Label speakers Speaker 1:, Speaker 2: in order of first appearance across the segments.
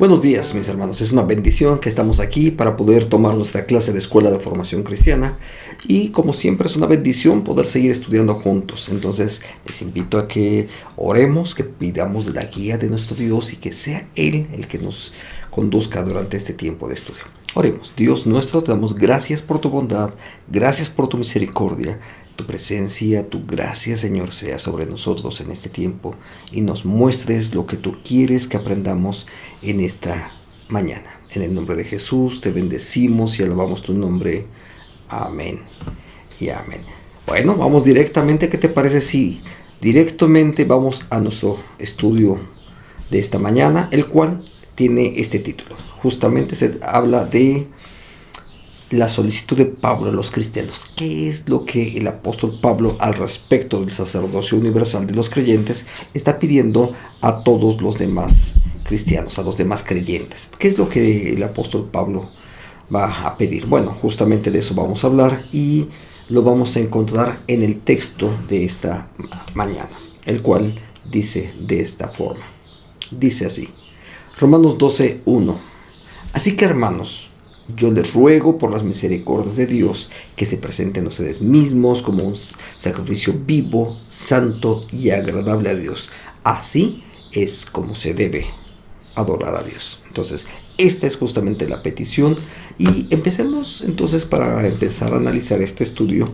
Speaker 1: Buenos días, mis hermanos. Es una bendición que estamos aquí para poder tomar nuestra clase de Escuela de Formación Cristiana y, como siempre, es una bendición poder seguir estudiando juntos. Entonces, les invito a que oremos, que pidamos la guía de nuestro Dios y que sea Él el que nos conduzca durante este tiempo de estudio. Oremos. Dios nuestro, te damos gracias por tu bondad, gracias por tu misericordia, tu presencia, tu gracia, Señor, sea sobre nosotros en este tiempo y nos muestres lo que tú quieres que aprendamos en esta mañana. En el nombre de Jesús te bendecimos y alabamos tu nombre. Amén y amén. Bueno, vamos directamente. ¿Qué te parece si directamente vamos a nuestro estudio de esta mañana, el cual tiene este título? Justamente se habla de la solicitud de Pablo a los cristianos. ¿Qué es lo que el apóstol Pablo al respecto del sacerdocio universal de los creyentes está pidiendo a todos los demás cristianos, a los demás creyentes? ¿Qué es lo que el apóstol Pablo va a pedir? Bueno, justamente de eso vamos a hablar y lo vamos a encontrar en el texto de esta mañana, el cual dice de esta forma. Dice así, Romanos 12:1. Así que, hermanos, yo les ruego por las misericordias de Dios que se presenten ustedes mismos como un sacrificio vivo, santo y agradable a Dios. Así es como se debe adorar a Dios. Entonces, esta es justamente la petición. Y empecemos entonces, para empezar a analizar este estudio,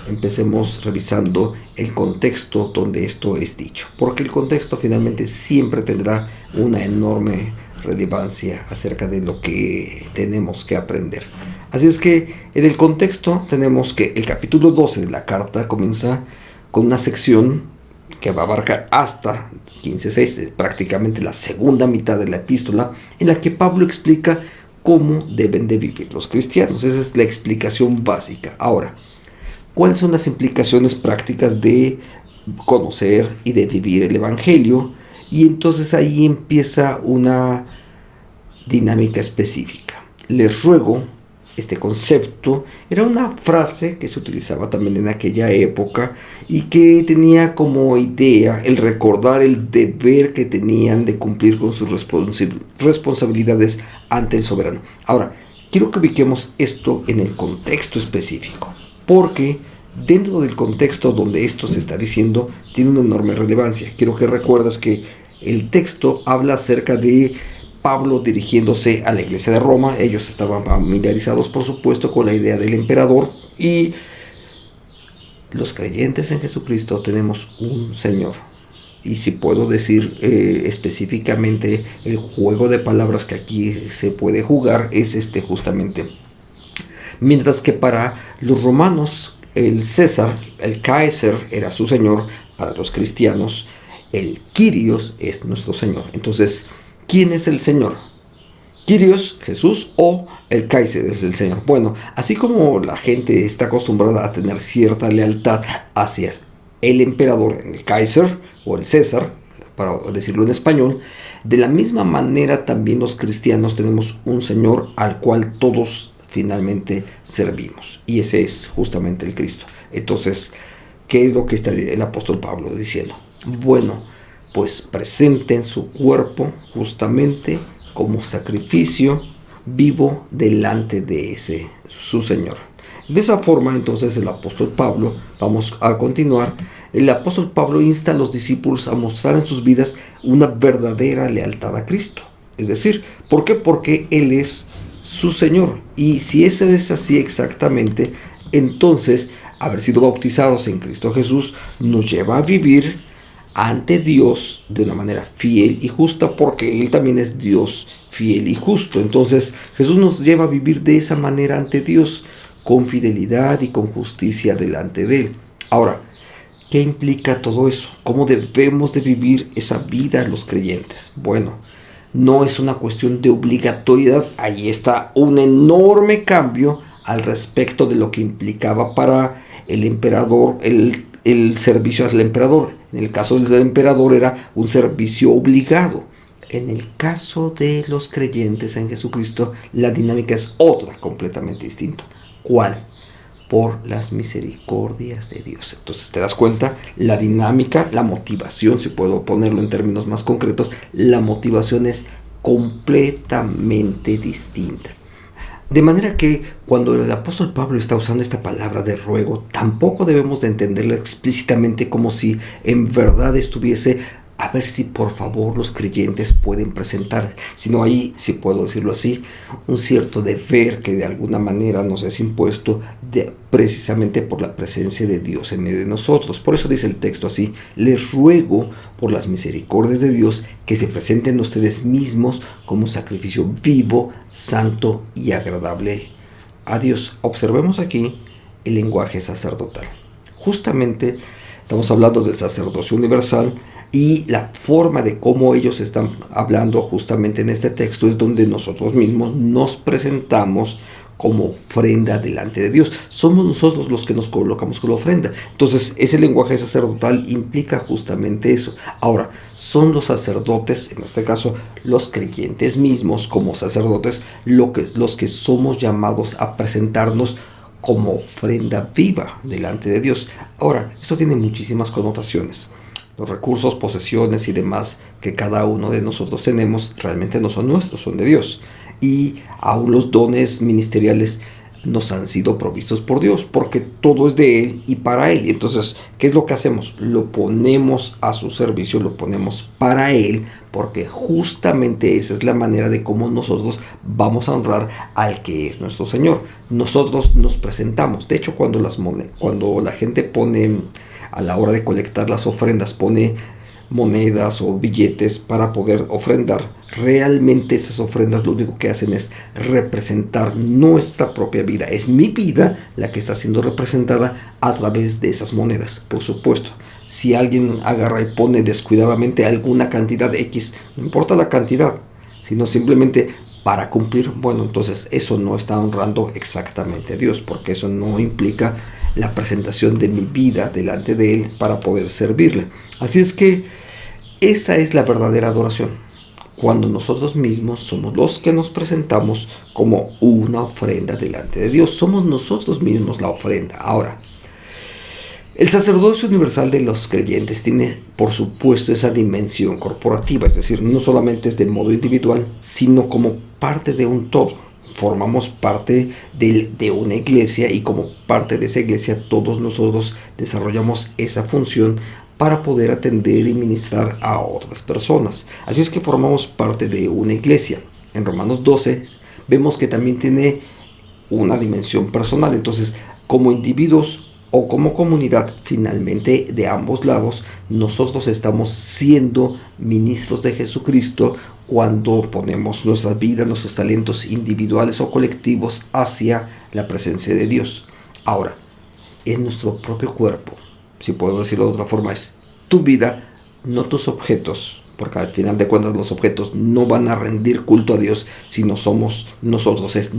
Speaker 1: empecemos revisando el contexto donde esto es dicho. Porque el contexto finalmente siempre tendrá una enorme relevancia acerca de lo que tenemos que aprender. Así es que en el contexto tenemos que el capítulo 12 de la carta comienza con una sección que va a abarcar hasta 15:6, prácticamente la segunda mitad de la epístola, en la que Pablo explica cómo deben de vivir los cristianos. Esa es la explicación básica. Ahora, ¿cuáles son las implicaciones prácticas de conocer y de vivir el Evangelio? Y entonces ahí empieza una dinámica específica. Les ruego, este concepto era una frase que se utilizaba también en aquella época y que tenía como idea el recordar el deber que tenían de cumplir con sus responsabilidades ante el soberano. Ahora, quiero que ubiquemos esto en el contexto específico, porque dentro del contexto donde esto se está diciendo tiene una enorme relevancia. Quiero que recuerdes que el texto habla acerca de Pablo dirigiéndose a la iglesia de Roma. Ellos estaban familiarizados, por supuesto, con la idea del emperador, y los creyentes en Jesucristo tenemos un Señor. Y si puedo decir específicamente, el juego de palabras que aquí se puede jugar es justamente. Mientras que para los romanos el César, el Kaiser, era su Señor, para los cristianos el Kyrios es nuestro Señor. Entonces, ¿quién es el Señor? ¿Kyrios, Jesús, o el Kaiser es el Señor? Bueno, así como la gente está acostumbrada a tener cierta lealtad hacia el emperador, el Kaiser o el César, para decirlo en español, de la misma manera también los cristianos tenemos un Señor al cual todos finalmente servimos, y ese es justamente el Cristo. Entonces, ¿qué es lo que está el apóstol Pablo diciendo? Bueno, pues presenten su cuerpo justamente como sacrificio vivo delante de su Señor. De esa forma, entonces, el apóstol Pablo, vamos a continuar, el apóstol Pablo insta a los discípulos a mostrar en sus vidas una verdadera lealtad a Cristo. Es decir, ¿por qué? Porque Él es su Señor. Y si eso es así exactamente, entonces haber sido bautizados en Cristo Jesús nos lleva a vivir ante Dios de una manera fiel y justa, porque Él también es Dios fiel y justo. Entonces Jesús nos lleva a vivir de esa manera ante Dios, con fidelidad y con justicia delante de Él. Ahora, ¿qué implica todo eso? ¿Cómo debemos de vivir esa vida los creyentes? Bueno, no es una cuestión de obligatoriedad. Ahí está un enorme cambio al respecto de lo que implicaba para el emperador el servicio al emperador. En el caso del emperador era un servicio obligado. En el caso de los creyentes en Jesucristo, la dinámica es otra, completamente distinta. ¿Cuál? Por las misericordias de Dios. Entonces, te das cuenta, la dinámica, la motivación, si puedo ponerlo en términos más concretos, la motivación es completamente distinta. De manera que cuando el apóstol Pablo está usando esta palabra de ruego, tampoco debemos de entenderla explícitamente como si en verdad estuviese a ver si por favor los creyentes pueden presentar, sino ahí, si puedo decirlo así, un cierto deber que de alguna manera nos es impuesto precisamente por la presencia de Dios en medio de nosotros. Por eso dice el texto así: les ruego por las misericordias de Dios que se presenten ustedes mismos como sacrificio vivo, santo y agradable a Dios. Observemos aquí el lenguaje sacerdotal. Justamente estamos hablando del sacerdocio universal, y la forma de cómo ellos están hablando justamente en este texto es donde nosotros mismos nos presentamos como ofrenda delante de Dios. Somos nosotros los que nos colocamos con la ofrenda. Entonces, ese lenguaje sacerdotal implica justamente eso. Ahora, son los sacerdotes, en este caso los creyentes mismos como sacerdotes, los que somos llamados a presentarnos como ofrenda viva delante de Dios. Ahora, esto tiene muchísimas connotaciones. Los recursos, posesiones y demás que cada uno de nosotros tenemos realmente no son nuestros, son de Dios. Y aún los dones ministeriales nos han sido provistos por Dios, porque todo es de Él y para Él. Entonces, ¿qué es lo que hacemos? Lo ponemos a su servicio, lo ponemos para Él, porque justamente esa es la manera de cómo nosotros vamos a honrar al que es nuestro Señor. Nosotros nos presentamos. De hecho, cuando la gente pone, a la hora de colectar las ofrendas, pone monedas o billetes para poder ofrendar, realmente esas ofrendas lo único que hacen es representar nuestra propia vida. Es mi vida la que está siendo representada a través de esas monedas. Por supuesto, si alguien agarra y pone descuidadamente alguna cantidad X, no importa la cantidad, sino simplemente para cumplir, bueno, entonces eso no está honrando exactamente a Dios, porque eso no implica la presentación de mi vida delante de Él para poder servirle. Así es que esa es la verdadera adoración, cuando nosotros mismos somos los que nos presentamos como una ofrenda delante de Dios. Somos nosotros mismos la ofrenda. Ahora, el sacerdocio universal de los creyentes tiene, por supuesto, esa dimensión corporativa, es decir, no solamente es de modo individual, sino como parte de un todo. Formamos parte de una iglesia, y como parte de esa iglesia todos nosotros desarrollamos esa función para poder atender y ministrar a otras personas. Así es que formamos parte de una iglesia. En Romanos 12 vemos que también tiene una dimensión personal. Entonces, como individuos o como comunidad, finalmente de ambos lados, nosotros estamos siendo ministros de Jesucristo cuando ponemos nuestra vida, nuestros talentos individuales o colectivos hacia la presencia de Dios. Ahora, es nuestro propio cuerpo. Si puedo decirlo de otra forma, es tu vida, no tus objetos, porque al final de cuentas los objetos no van a rendir culto a Dios si no somos nosotros. Es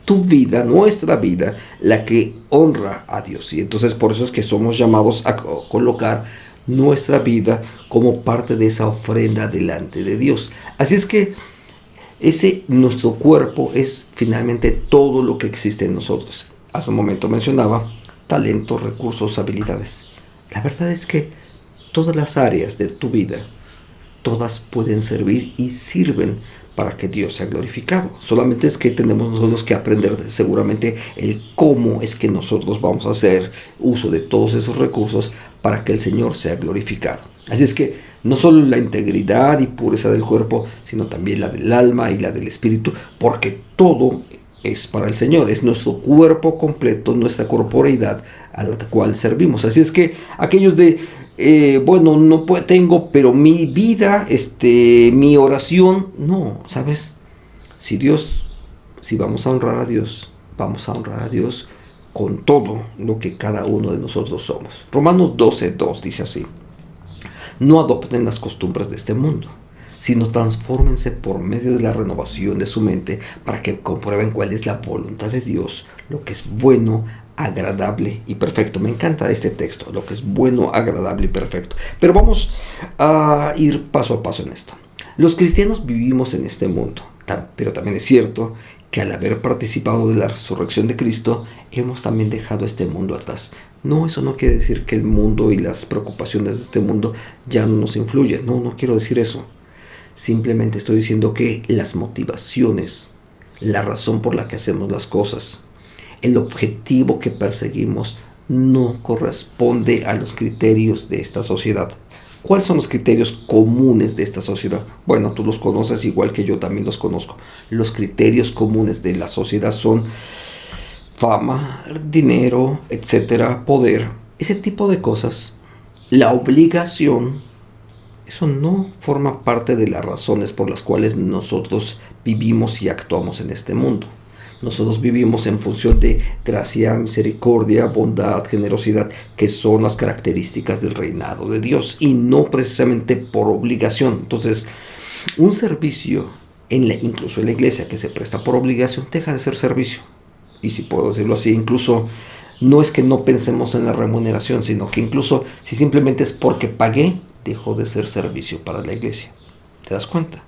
Speaker 1: tu vida, nuestra vida, la que honra a Dios. Y entonces por eso es que somos llamados a colocar nuestra vida como parte de esa ofrenda delante de Dios. Así es que nuestro cuerpo es finalmente todo lo que existe en nosotros. Hace un momento mencionaba talentos, recursos, habilidades. La verdad es que todas las áreas de tu vida, todas pueden servir y sirven para que Dios sea glorificado. Solamente es que tenemos nosotros que aprender seguramente el cómo es que nosotros vamos a hacer uso de todos esos recursos para que el Señor sea glorificado. Así es que no solo la integridad y pureza del cuerpo, sino también la del alma y la del espíritu, porque todo es para el Señor, es nuestro cuerpo completo, nuestra corporeidad a la cual servimos. Así es que aquellos no tengo, pero mi vida, mi oración, no, ¿sabes? Si vamos a honrar a Dios, vamos a honrar a Dios con todo lo que cada uno de nosotros somos. Romanos 12:2 dice así: no adopten las costumbres de este mundo, sino transfórmense por medio de la renovación de su mente para que comprueben cuál es la voluntad de Dios, lo que es bueno, agradable y perfecto. Me encanta este texto, lo que es bueno, agradable y perfecto. Pero vamos a ir paso a paso en esto. Los cristianos vivimos en este mundo, pero también es cierto que al haber participado de la resurrección de Cristo, hemos también dejado este mundo atrás. No, eso no quiere decir que el mundo y las preocupaciones de este mundo ya no nos influyen. No quiero decir eso. Simplemente estoy diciendo que las motivaciones, la razón por la que hacemos las cosas, el objetivo que perseguimos no corresponde a los criterios de esta sociedad. ¿Cuáles son los criterios comunes de esta sociedad? Bueno, tú los conoces igual que yo también los conozco. Los criterios comunes de la sociedad son fama, dinero, etcétera, poder, ese tipo de cosas. La obligación, eso no forma parte de las razones por las cuales nosotros vivimos y actuamos en este mundo. Nosotros vivimos en función de gracia, misericordia, bondad, generosidad, que son las características del reinado de Dios y no precisamente por obligación. Entonces, un servicio, incluso en la iglesia, que se presta por obligación, deja de ser servicio. Y si puedo decirlo así, incluso no es que no pensemos en la remuneración, sino que incluso si simplemente es porque pagué, dejó de ser servicio para la iglesia. ¿Te das cuenta?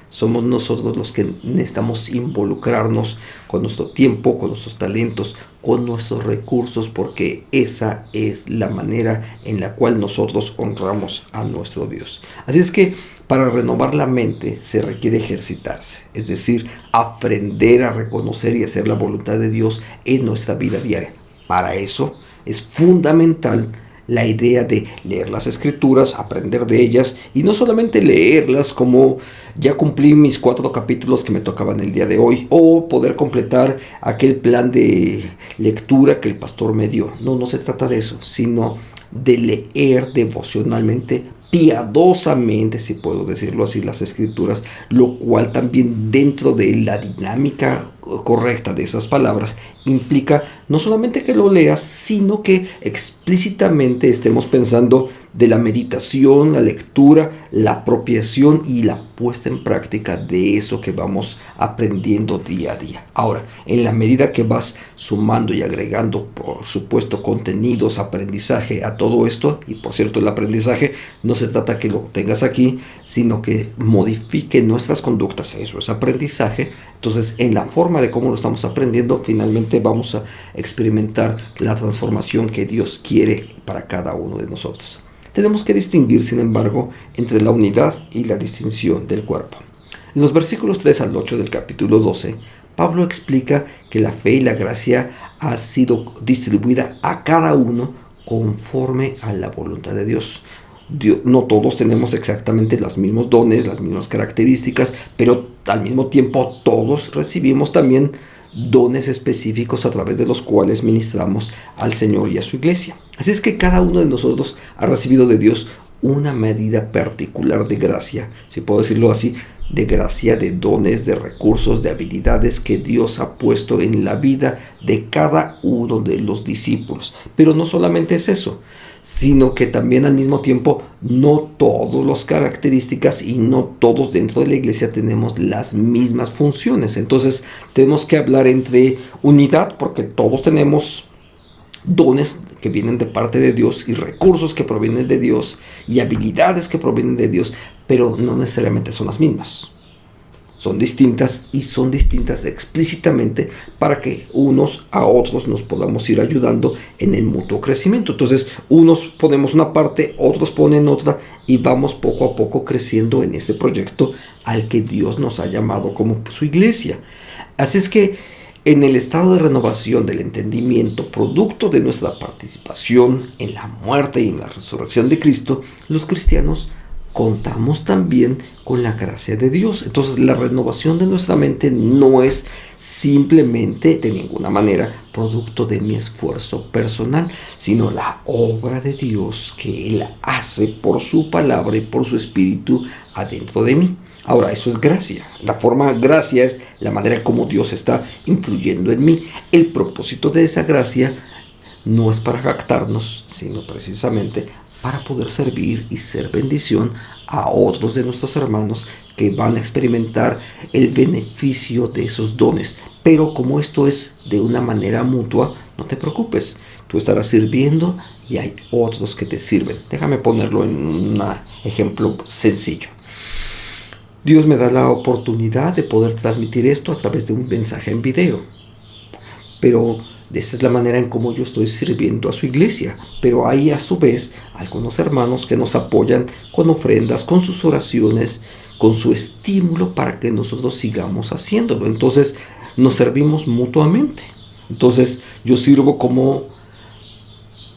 Speaker 1: Somos nosotros los que necesitamos involucrarnos con nuestro tiempo, con nuestros talentos, con nuestros recursos, porque esa es la manera en la cual nosotros honramos a nuestro Dios. Así es que para renovar la mente se requiere ejercitarse, es decir, aprender a reconocer y hacer la voluntad de Dios en nuestra vida diaria. Para eso es fundamental la idea de leer las escrituras, aprender de ellas y no solamente leerlas como ya cumplí mis 4 capítulos que me tocaban el día de hoy o poder completar aquel plan de lectura que el pastor me dio. No se trata de eso, sino de leer devocionalmente, piadosamente, si puedo decirlo así, las escrituras, lo cual también dentro de la dinámica correcta de esas palabras implica no solamente que lo leas, sino que explícitamente estemos pensando de la meditación, la lectura, la apropiación y la puesta en práctica de eso que vamos aprendiendo día a día. Ahora, en la medida que vas sumando y agregando, por supuesto, contenidos, aprendizaje a todo esto, y por cierto, el aprendizaje no se trata que lo tengas aquí, sino que modifique nuestras conductas, eso es aprendizaje. Entonces, en la forma de cómo lo estamos aprendiendo, finalmente vamos a experimentar la transformación que Dios quiere para cada uno de nosotros. Tenemos que distinguir, sin embargo, entre la unidad y la distinción del cuerpo. En los versículos 3 al 8 del capítulo 12, Pablo explica que la fe y la gracia ha sido distribuida a cada uno conforme a la voluntad de Dios. No todos tenemos exactamente los mismos dones, las mismas características, pero al mismo tiempo todos recibimos también dones específicos a través de los cuales ministramos al Señor y a su iglesia. Así es que cada uno de nosotros ha recibido de Dios una medida particular de gracia, si puedo decirlo así, de gracia, de dones, de recursos, de habilidades que Dios ha puesto en la vida de cada uno de los discípulos. Pero no solamente es eso, sino que también al mismo tiempo no todas las características y no todos dentro de la iglesia tenemos las mismas funciones. Entonces tenemos que hablar entre unidad, porque todos tenemos dones que vienen de parte de Dios y recursos que provienen de Dios y habilidades que provienen de Dios, pero no necesariamente son las mismas. Son distintas y son distintas explícitamente para que unos a otros nos podamos ir ayudando en el mutuo crecimiento. Entonces, unos ponemos una parte, otros ponen otra y vamos poco a poco creciendo en este proyecto al que Dios nos ha llamado como su iglesia. Así es que en el estado de renovación del entendimiento, producto de nuestra participación en la muerte y en la resurrección de Cristo, los cristianos contamos también con la gracia de Dios. Entonces, la renovación de nuestra mente no es simplemente, de ninguna manera, producto de mi esfuerzo personal, sino la obra de Dios que Él hace por su palabra y por su espíritu adentro de mí. Ahora, eso es gracia. La forma gracia es la manera como Dios está influyendo en mí. El propósito de esa gracia no es para jactarnos, sino precisamente para poder servir y ser bendición a otros de nuestros hermanos que van a experimentar el beneficio de esos dones. Pero como esto es de una manera mutua, no te preocupes. Tú estarás sirviendo y hay otros que te sirven. Déjame ponerlo en un ejemplo sencillo. Dios me da la oportunidad de poder transmitir esto a través de un mensaje en video. Pero Esa es la manera en cómo yo estoy sirviendo a su iglesia. Pero hay a su vez algunos hermanos que nos apoyan con ofrendas, con sus oraciones, con su estímulo para que nosotros sigamos haciéndolo. Entonces nos servimos mutuamente. Entonces yo sirvo como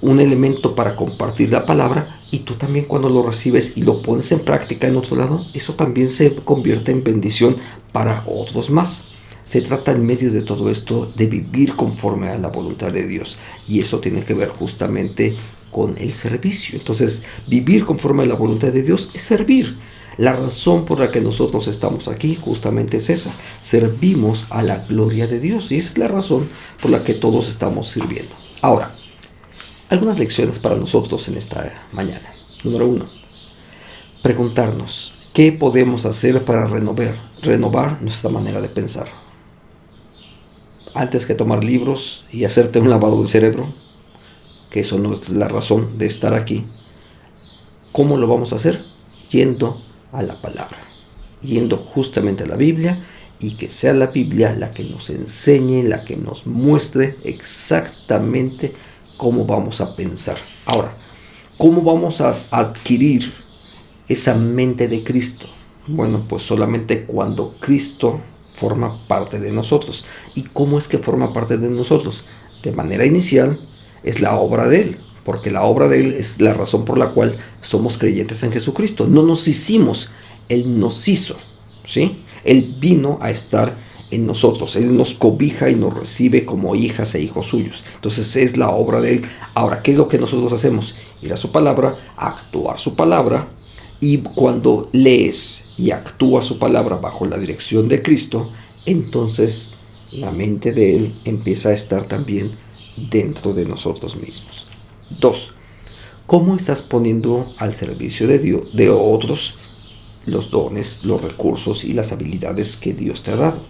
Speaker 1: un elemento para compartir la palabra, y tú también cuando lo recibes y lo pones en práctica en otro lado, eso también se convierte en bendición para otros más. Se trata en medio de todo esto de vivir conforme a la voluntad de Dios, y eso tiene que ver justamente con el servicio. Entonces, vivir conforme a la voluntad de Dios es servir. La razón por la que nosotros estamos aquí justamente es esa: servimos a la gloria de Dios, y esa es la razón por la que todos estamos sirviendo. Ahora, algunas lecciones para nosotros en esta mañana. Número 1. Preguntarnos, ¿qué podemos hacer para renovar nuestra manera de pensar? Antes que tomar libros y hacerte un lavado de cerebro, que eso no es la razón de estar aquí, ¿cómo lo vamos a hacer? Yendo a la palabra, yendo justamente a la Biblia, y que sea la Biblia la que nos enseñe, la que nos muestre exactamente cómo vamos a pensar. Ahora, ¿cómo vamos a adquirir esa mente de Cristo? Bueno, pues solamente cuando Cristo forma parte de nosotros. ¿Y cómo es que forma parte de nosotros? De manera inicial es la obra de Él, porque la obra de Él es la razón por la cual somos creyentes en Jesucristo. No nos hicimos, Él nos hizo, ¿sí? Él vino a estar en nosotros, Él nos cobija y nos recibe como hijas e hijos suyos. Entonces es la obra de Él. Ahora, ¿qué es lo que nosotros hacemos? Ir a su palabra, actuar su palabra, y cuando lees y actúas su palabra bajo la dirección de Cristo, entonces la mente de Él empieza a estar también dentro de nosotros mismos. 2. ¿Cómo estás poniendo al servicio de Dios, de otros, los dones, los recursos y las habilidades que Dios te ha dado?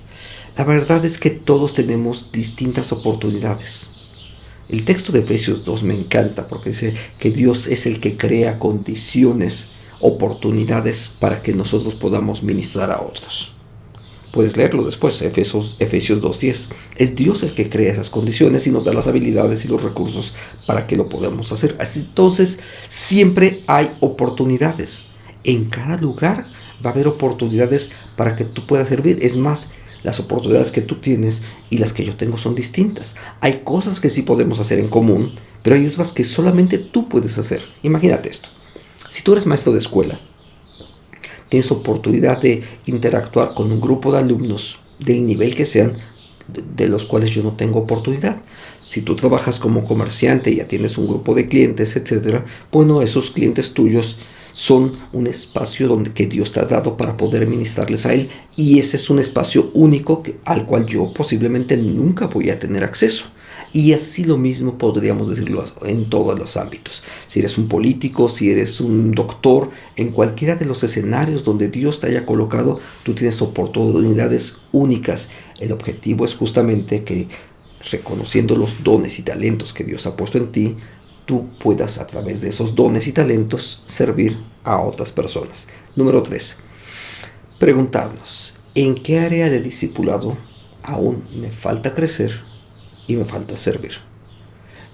Speaker 1: La verdad es que todos tenemos distintas oportunidades. El texto de Efesios 2 me encanta porque dice que Dios es el que crea condiciones, oportunidades para que nosotros podamos ministrar a otros. Puedes leerlo después, Efesios 2:10. Es Dios el que crea esas condiciones y nos da las habilidades y los recursos para que lo podamos hacer. Así, entonces, siempre hay oportunidades. En cada lugar va a haber oportunidades para que tú puedas servir. Es más, las oportunidades que tú tienes y las que yo tengo son distintas. Hay cosas que sí podemos hacer en común, pero hay otras que solamente tú puedes hacer. Imagínate esto. Si tú eres maestro de escuela, tienes oportunidad de interactuar con un grupo de alumnos del nivel que sean, de los cuales yo no tengo oportunidad. Si tú trabajas como comerciante y ya tienes un grupo de clientes, etcétera, bueno, esos clientes tuyos son un espacio que Dios te ha dado para poder ministrarles a Él, y ese es un espacio único al cual yo posiblemente nunca voy a tener acceso. Y así lo mismo podríamos decirlo en todos los ámbitos. Si eres un político, si eres un doctor, en cualquiera de los escenarios donde Dios te haya colocado, tú tienes oportunidades únicas. El objetivo es justamente que, reconociendo los dones y talentos que Dios ha puesto en ti, tú puedas a través de esos dones y talentos servir a otras personas. Número 3. Preguntarnos, ¿en qué área de discipulado aún me falta crecer y me falta servir?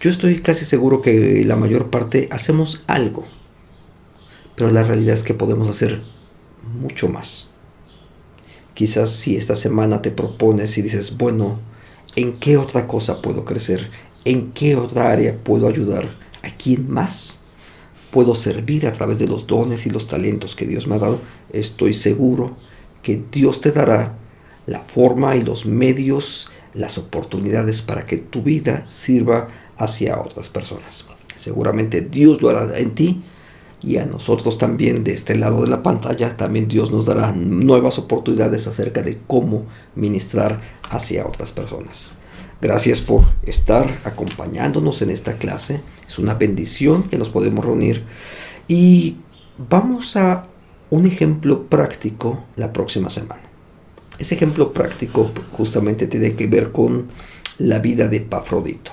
Speaker 1: Yo estoy casi seguro que la mayor parte hacemos algo, pero la realidad es que podemos hacer mucho más. Quizás si esta semana te propones y dices, bueno, ¿en qué otra cosa puedo crecer? ¿En qué otra área puedo ayudar? ¿A quién más puedo servir a través de los dones y los talentos que Dios me ha dado? Estoy seguro que Dios te dará la forma y los medios, las oportunidades para que tu vida sirva hacia otras personas. Seguramente Dios lo hará en ti, y a nosotros también de este lado de la pantalla también Dios nos dará nuevas oportunidades acerca de cómo ministrar hacia otras personas. Gracias por estar acompañándonos en esta clase. Es una bendición que nos podemos reunir, y vamos a un ejemplo práctico la próxima semana. Ese ejemplo práctico justamente tiene que ver con la vida de Epafrodito.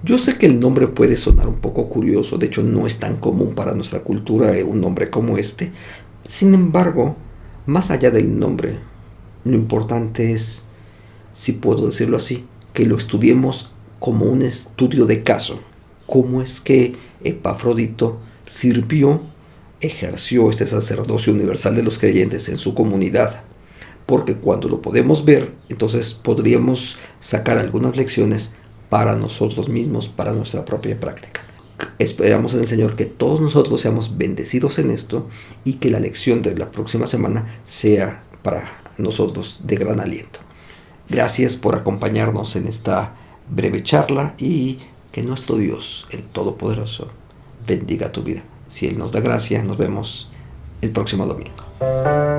Speaker 1: Yo sé que el nombre puede sonar un poco curioso, de hecho no es tan común para nuestra cultura un nombre como este. Sin embargo, más allá del nombre, lo importante es, si puedo decirlo así, que lo estudiemos como un estudio de caso. ¿Cómo es que Epafrodito sirvió, ejerció este sacerdocio universal de los creyentes en su comunidad? Porque cuando lo podemos ver, entonces podríamos sacar algunas lecciones para nosotros mismos, para nuestra propia práctica. Esperamos en el Señor que todos nosotros seamos bendecidos en esto y que la lección de la próxima semana sea para nosotros de gran aliento. Gracias por acompañarnos en esta breve charla y que nuestro Dios, el Todopoderoso, bendiga tu vida. Si Él nos da gracia, nos vemos el próximo domingo.